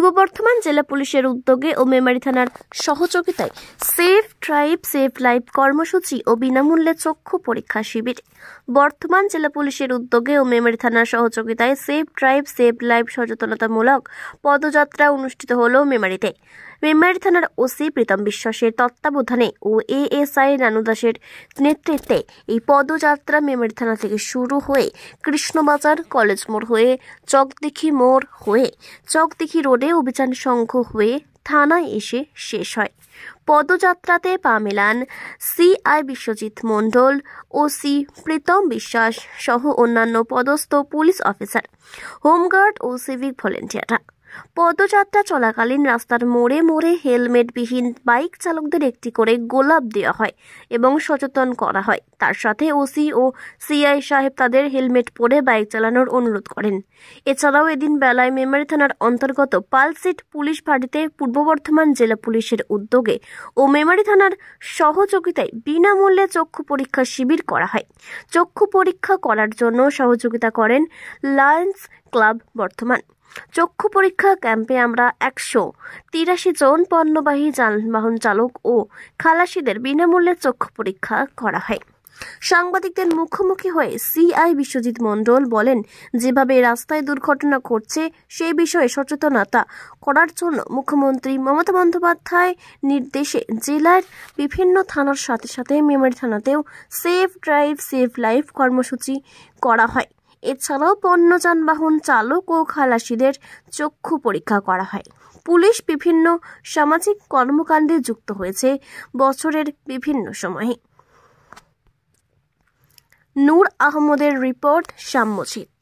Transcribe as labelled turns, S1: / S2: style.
S1: পূর্ব বর্ধমান জেলা পুলিশের উদ্যোগে ও মেমারি থানার সহযোগিতায় সেফ ড্রাইভ সেভ লাইফ কর্মসূচি ও বিনামূল্যে চক্ষু পরীক্ষা শিবির। বর্ধমান জেলা পুলিশের উদ্যোগে ও মেমারি থানার সহযোগিতায় সেফ ড্রাইভ সেভ লাইফ সচেতনতামূলক পদযাত্রা অনুষ্ঠিত হল মেমারিতে। মেমারি থানার ওসি প্রীতম বিশ্বাসের তত্ত্বাবধানে ও এএসআই রানু দাসের নেতৃত্বে এই পদযাত্রা মেমারি থানা থেকে শুরু হয়ে কৃষ্ণবাজার কলেজ মোড় হয়ে চকদিঘি মোড় হয়ে চকদিঘি রোডে অভিযান সংঘ হয়ে থানায় এসে শেষ হয়। পদযাত্রাতে পা মেলান সিআই বিশ্বজিৎ মণ্ডল, ওসি প্রীতম বিশ্বাস সহ অন্যান্য পদস্থ পুলিশ অফিসার, হোমগার্ড ও সিভিক ভলেন্টিয়াররা। পদযাত্রা চলাকালীন রাস্তার মোড়ে মোড়ে হেলমেটবিহীন বাইক চালকদের একটি করে গোলাপ দেওয়া হয় এবং সচেতন করা হয়। তার সাথে ওসি ও সিআই সাহেব তাদের হেলমেট পরে বাইক চালানোর অনুরোধ করেন। এছাড়াও এদিন বেলায় মেমারি থানার অন্তর্গত পালসিট পুলিশ ফাঁড়িতে পূর্ব বর্ধমান জেলা পুলিশের উদ্যোগে ও মেমারি থানার সহযোগিতায় বিনামূল্যে চক্ষু পরীক্ষা শিবির করা হয়। চক্ষু পরীক্ষা করার জন্য সহযোগিতা করেন লায়ন্স ক্লাব বর্ধমান। চক্ষু পরীক্ষা ক্যাম্পে আমরা 183 জন পণ্যবাহী যানবাহন চালক ও খালাসিদের বিনামূল্যে চক্ষু পরীক্ষা করা হয়। সাংবাদিকদের মুখোমুখি হয়ে সিআই বিশ্বজিৎ মণ্ডল বলেন, যেভাবে রাস্তায় দুর্ঘটনা ঘটছে সেই বিষয়ে সচেতনতা করার জন্য মুখ্যমন্ত্রী মমতা বন্দ্যোপাধ্যায় নির্দেশে জেলার বিভিন্ন থানার সাথে সাথে মেমারি থানাতেও সেফ ড্রাইভ সেভ লাইফ কর্মসূচি করা হয়। এছাড়াও পণ্য যানবাহন চালক ও খালাসিদের চক্ষু পরীক্ষা করা হয়। পুলিশ বিভিন্ন সামাজিক কর্মকাণ্ডে যুক্ত হয়েছে বছরের বিভিন্ন সময়ে। নূর আহমদের রিপোর্ট, সাম্যজিৎ।